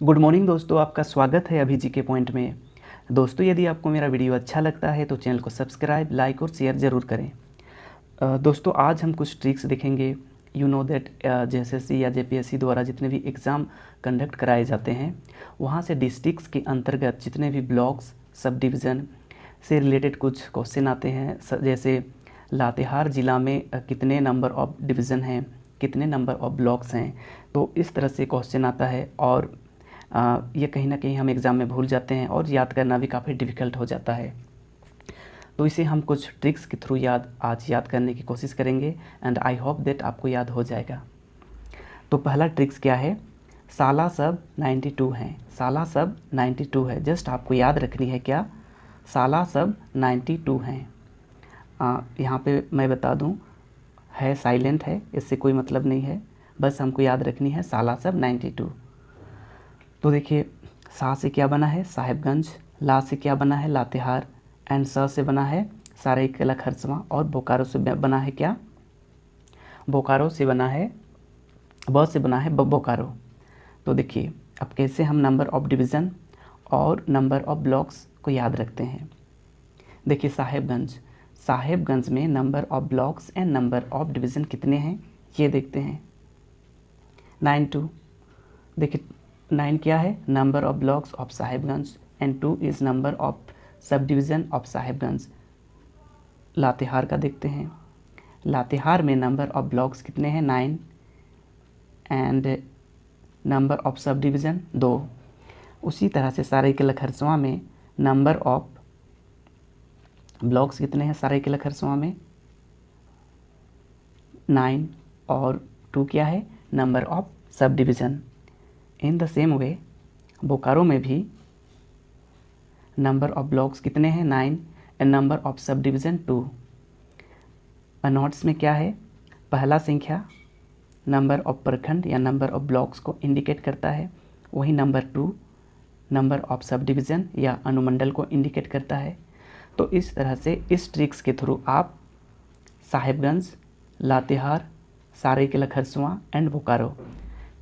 Good morning दोस्तों, आपका स्वागत है अभी जीके पॉइंट में। दोस्तों, यदि आपको मेरा वीडियो अच्छा लगता है तो चैनल को सब्सक्राइब, लाइक और शेयर ज़रूर करें। दोस्तों, आज हम कुछ ट्रिक्स देखेंगे। यू नो दैट जेएसएससी या जेपीएससी द्वारा जितने भी एग्ज़ाम कंडक्ट कराए जाते हैं, वहाँ से डिस्ट्रिक्ट्स के अंतर्गत जितने भी ब्लॉक्स, सब डिवीज़न से रिलेटेड कुछ क्वेश्चन आते हैं। जैसे लातेहार ज़िला में कितने नंबर ऑफ़ डिवीज़न हैं, कितने नंबर ऑफ़ ब्लॉक्स हैं, तो इस तरह से क्वेश्चन आता है। और ये कहीं ना कहीं हम एग्ज़ाम में भूल जाते हैं और याद करना भी काफ़ी डिफ़िकल्ट हो जाता है। तो इसे हम कुछ ट्रिक्स के थ्रू आज याद करने की कोशिश करेंगे एंड आई होप दैट आपको याद हो जाएगा। तो पहला ट्रिक्स क्या है? साला सब 92 हैं। साला सब 92 है। जस्ट आपको याद रखनी है क्या? साला सब 92 हैं। यहाँ पे मैं बता दूँ, है साइलेंट है, इससे कोई मतलब नहीं है, बस हमको याद रखनी है साला सब 92। तो देखिए, सा से क्या बना है? साहिबगंज। ला से क्या बना है? लातेहार। एंड स से बना है सरायकेला खरसवां। और बोकारो से बना है क्या? बोकारो से बना है, ब से बना है बोकारो। तो देखिए, अब कैसे हम नंबर ऑफ़ डिवीज़न और नंबर ऑफ़ ब्लॉक्स को याद रखते हैं। देखिए, साहिबगंज, साहिबगंज में number of blocks and number of division कितने हैं ये देखते हैं। 92। देखिए, 9 क्या है? Number of blocks of Sahibganj and 2 is number of sub division of Sahibganj. Latehar का देखते हैं। लातेहार में नंबर ऑफ़ ब्लॉक्स कितने हैं? 9 and number of sub division 2। उसी तरह से सरायकेला खरसवां में नंबर ऑफ़ ब्लॉक्स कितने हैं? सरायकेला खरसवां में 9 और 2 क्या है? Number of sub division. In the same way Bokaro में भी नंबर ऑफ़ ब्लॉक्स कितने हैं? 9 and number of sub division 2। Notes में क्या है? पहला संख्या नंबर ऑफ़ प्रखंड या नंबर ऑफ़ ब्लॉक्स को इंडिकेट करता है, वही number 2 number of sub division या अनुमंडल को इंडिकेट करता है। तो इस तरह से इस ट्रिक्स के थ्रू आप साहिबगंज, लातेहार, सरायकेला खरसवां एंड बोकारो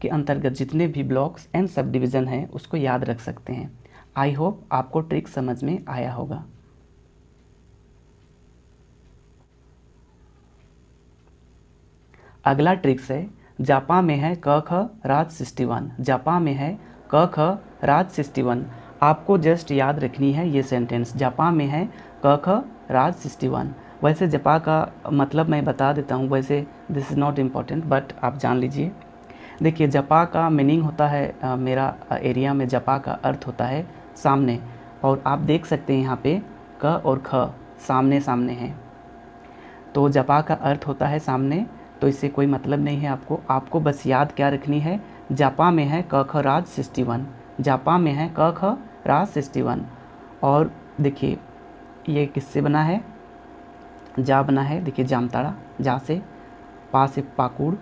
के अंतर्गत जितने भी ब्लॉक्स एंड सब डिवीज़न हैं उसको याद रख सकते हैं। आई होप आपको ट्रिक समझ में आया होगा। अगला ट्रिक्स है, जापा में है क ख राज 61। जापा में है क ख राज 61। आपको जस्ट याद रखनी है ये सेंटेंस, जापा में है क ख राज 61। वैसे जपा का मतलब मैं बता देता हूँ, वैसे this is not important but आप जान लीजिए। देखिए, जपा का मीनिंग होता है, मेरा एरिया में जपा का अर्थ होता है सामने। और आप देख सकते हैं यहाँ पे क और ख सामने सामने हैं, तो जपा का अर्थ होता है सामने। तो इससे कोई मतलब नहीं है आपको बस याद क्या रखनी है? जापा में है क ख राज 61। जापा में है क ख राज 61। और देखिए, ये किससे बना है? जा बना है, देखिए जामताड़ा, जा से, पा से पाकुड़,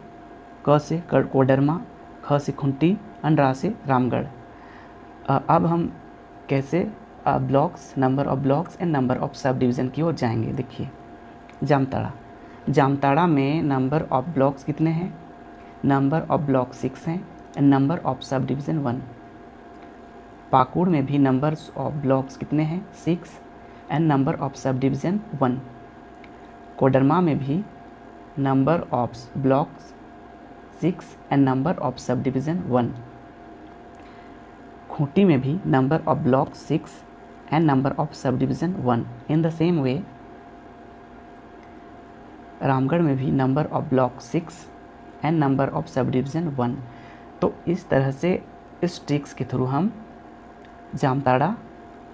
क से कोडरमा, ख से खुंटी एंड रा से रामगढ़। अब हम कैसे blocks, number of blocks and number of sub division की ओर जाएंगे। देखिए, जामताड़ा, जामताड़ा में नंबर ऑफ़ ब्लॉक्स कितने हैं? नंबर ऑफ़ ब्लॉक 6 हैं and number of sub division 1। Pakur में भी नंबर्स ऑफ़ ब्लॉक्स कितने हैं? 6 and number of sub division 1। Koderma में भी number of blocks 6 and number of sub division 1। Khunti में भी number of blocks 6 and number of sub division 1। In the same way Ramgarh में भी number of block 6 and number of sub division 1। तो इस तरह से इस ट्रिक्स के थ्रू हम जामताड़ा,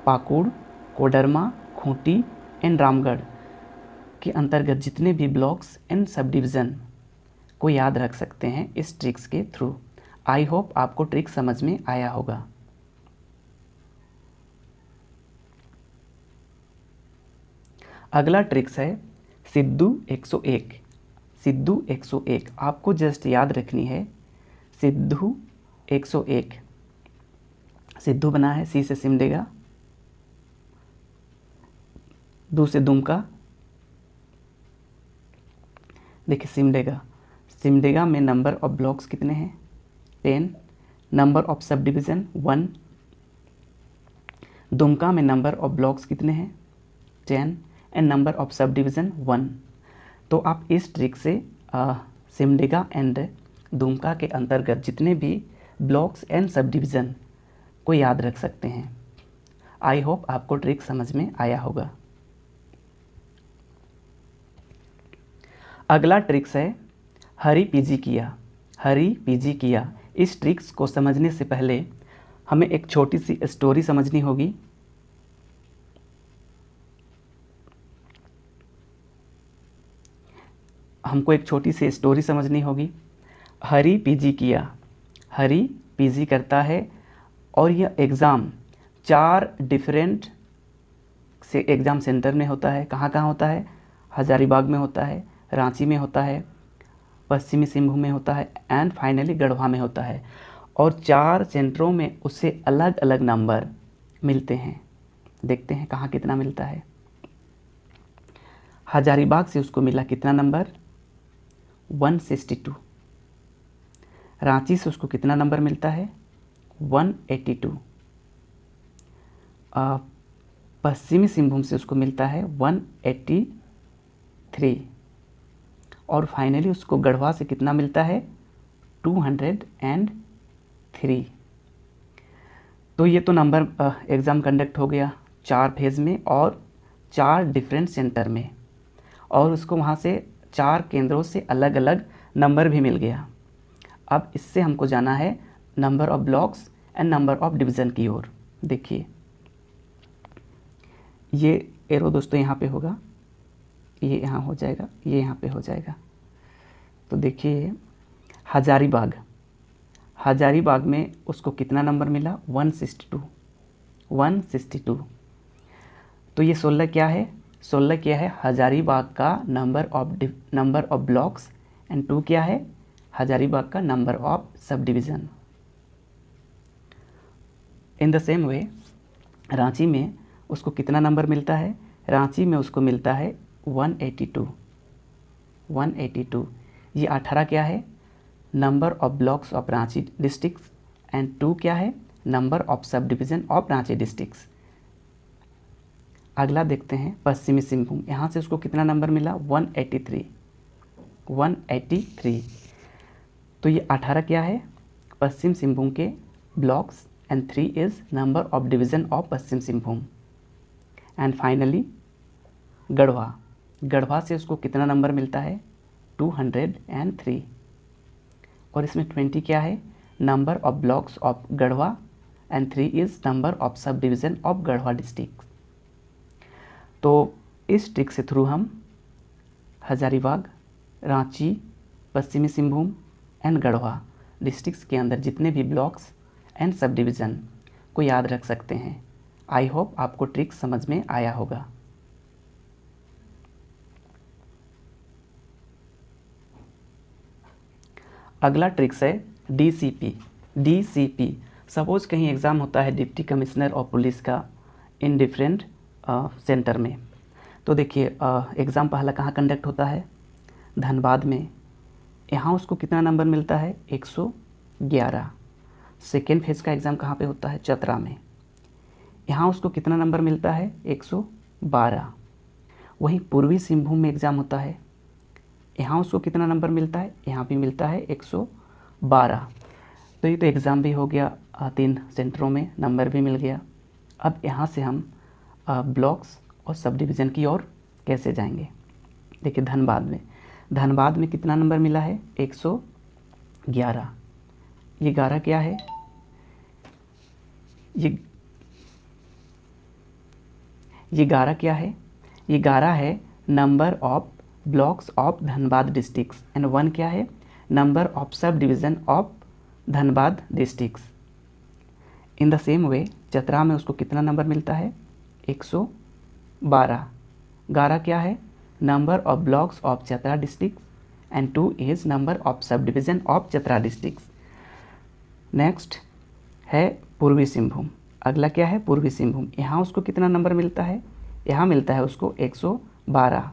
पाकुड़, कोडरमा, खूंटी एंड रामगढ़ के अंतर्गत जितने भी ब्लॉक्स एंड सब डिवीज़न को याद रख सकते हैं इस ट्रिक्स के थ्रू। आई होप आपको ट्रिक समझ में आया होगा। अगला ट्रिक्स है सिद्धू 101। सिद्धू 101 आपको जस्ट याद रखनी है। सिद्धू 101, सिद्धू बना है सी से सिमडेगा, दू से दुमका। देखिए, सिमडेगा, सिमडेगा में नंबर ऑफ़ ब्लॉक्स कितने हैं? 10 number of sub division 1। Dumka में नंबर ऑफ ब्लॉक्स कितने हैं 10 and number of sub division 1। तो आप इस ट्रिक से सिमडेगा एंड दुमका के अंतर्गत जितने भी ब्लॉक्स एंड सब डिवीज़न को याद रख सकते हैं। आई होप आपको ट्रिक समझ में आया होगा। अगला ट्रिक्स है हरी पीजी किया। हरी पीजी किया, इस ट्रिक्स को समझने से पहले हमें एक छोटी सी स्टोरी समझनी होगी। हमको एक छोटी सी स्टोरी समझनी होगी। हरी पीजी किया, हरी पीजी करता है और यह एग्ज़ाम 4 डिफरेंट से एग्ज़ाम सेंटर में होता है। कहाँ कहाँ होता है? हजारीबाग में होता है, रांची में होता है, पश्चिमी सिंहभूम में होता है एंड फाइनली गढ़वा में होता है। और 4 सेंटरों में उसे अलग अलग नंबर मिलते हैं। देखते हैं कहाँ कितना मिलता है। हजारीबाग से उसको मिला कितना नंबर 162। रांची से उसको कितना नंबर मिलता है 182। पश्चिमी सिंहभूम से उसको मिलता है 183 और फाइनली उसको गढ़वा से कितना मिलता है 203। तो ये तो नंबर एग्ज़ाम कंडक्ट हो गया 4 फेज़ में और 4 डिफरेंट सेंटर में, और उसको वहाँ से 4 केंद्रों से अलग अलग नंबर भी मिल गया। अब इससे हमको जाना है number of blocks and number of division की ओर। देखिए ये एरो दोस्तों यहाँ पे होगा, ये यहाँ हो जाएगा, ये यहाँ पे हो जाएगा। तो देखिए हजारीबाग, हजारीबाग में उसको कितना नंबर मिला 162। तो ये 16 क्या है? 16 क्या है? हजारीबाग का नंबर ऑफ ब्लॉक्स एंड 2 क्या है? हजारीबाग का number of sub division. In the same way Ranchi में उसको कितना नंबर मिलता है? रांची में उसको मिलता है 182। ये 18 क्या है? Number of blocks of Ranchi districts and 2 क्या है? Number of sub division of Ranchi districts. अगला देखते हैं पश्चिमी सिंहभूम, यहाँ से उसको कितना नंबर मिला 183। तो ये 18 क्या है? पश्चिम सिंहभूम के blocks and 3 is number of division of Paschim Singhbhum. And finally Garhwa, Garhwa से उसको कितना नंबर मिलता है 203 और इसमें 20 क्या है? Number of blocks of Garhwa and 3 is number of sub division of Garhwa district. तो इस ट्रिक से थ्रू हम हजारीबाग, रांची, पश्चिमी सिंहभूम एंड गढ़वा डिस्ट्रिक्ट्स के अंदर जितने भी ब्लॉक्स एंड सब डिवीज़न को याद रख सकते हैं। आई होप आपको ट्रिक समझ में आया होगा। अगला ट्रिक्स है डीसीपी। सपोज कहीं एग्ज़ाम होता है डिप्टी कमिश्नर और पुलिस का इन डिफरेंट सेंटर में। तो देखिए एग्ज़ाम पहला कहाँ कंडक्ट होता है? धनबाद में। यहाँ उसको कितना नंबर मिलता है 111। सेकेंड फेज़ का एग्ज़ाम कहाँ पे होता है? चतरा में। यहाँ उसको कितना नंबर मिलता है 112। वहीं पूर्वी सिंहभूम में एग्ज़ाम होता है, यहाँ उसको कितना नंबर मिलता है? यहाँ भी मिलता है 112। तो ये तो एग्ज़ाम भी हो गया, 3 सेंटरों में नंबर भी मिल गया। अब यहाँ से हम ब्लॉक्स और सब डिवीज़न की ओर कैसे जाएंगे? देखिए धनबाद में कितना नंबर मिला है 111। ये 11 क्या है? ये 11 क्या है? ये 11 है number of blocks of Dhanbad districts and 1 क्या है? Number of sub division of Dhanbad districts. In the same way Chatra में उसको कितना नंबर मिलता है 112। 11 क्या है? Number of blocks of Chatra district and 2 is number of sub division of Chatra district. Next है पूर्वी सिंहभूम। अगला क्या है? पूर्वी सिंहभूम। यहाँ उसको कितना नंबर मिलता है? यहाँ मिलता है उसको 112।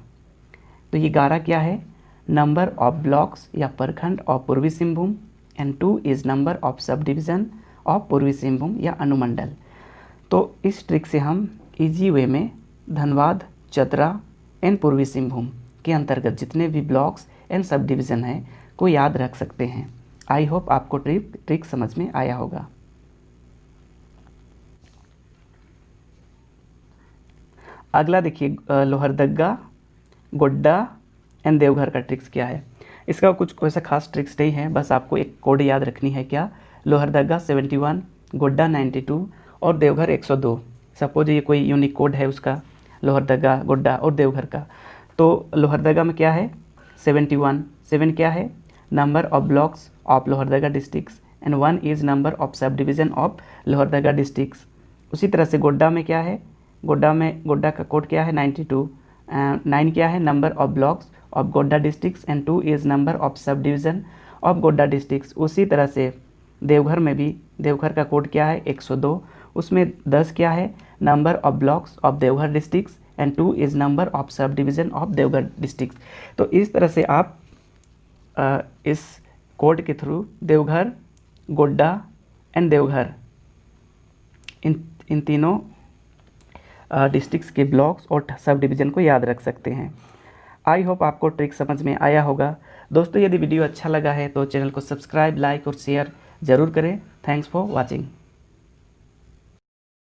तो ये 11 क्या है? नंबर ऑफ ब्लॉक्स या प्रखंड ऑफ पूर्वी Singhbhum and 2 is number of sub division of पूर्वी सिंहभूम या अनुमंडल। तो इस ट्रिक से हम इजी वे में धनबाद, चतरा एंड पूर्वी सिंहभूम के अंतर्गत जितने भी ब्लॉक्स एंड सब डिवीज़न हैं को याद रख सकते हैं। आई होप आपको ट्रिक समझ में आया होगा। अगला देखिए, लोहरदगा, गोड्डा एंड देवघर का ट्रिक्स क्या है। इसका कुछ वैसा खास ट्रिक्स नहीं है, बस आपको एक कोड याद रखनी है। क्या? लोहरदगा 71, गोड्डा 92 और देवघर 102। सपोज ये कोई यूनिक कोड है उसका, लोहरदगा, गोड्डा और देवघर का। तो लोहरदगा में क्या है? 71। 7 क्या है? Number of blocks of Lohardaga districts and 1 is number of sub division of Lohardaga districts. उसी तरह से गोड्डा में क्या है? गोड्डा का कोड क्या है? 92। 9 क्या है? Number of blocks of Godda districts and 2 is number of sub division of Godda districts. उसी तरह से देवघर में भी देवघर का कोड क्या है? 102। उसमें 10 क्या है? Number of blocks of Deoghar districts and 2 is number of sub division of Deoghar districts. तो इस तरह से आप इस कोड के थ्रू देवघर, गोड्डा एंड देवघर इन तीनों डिस्ट्रिक्ट्स के ब्लॉक्स और सब डिवीज़न को याद रख सकते हैं। आई होप आपको ट्रिक समझ में आया होगा। दोस्तों, यदि वीडियो अच्छा लगा है तो चैनल को सब्सक्राइब, लाइक और शेयर ज़रूर करें। Thanks for watching.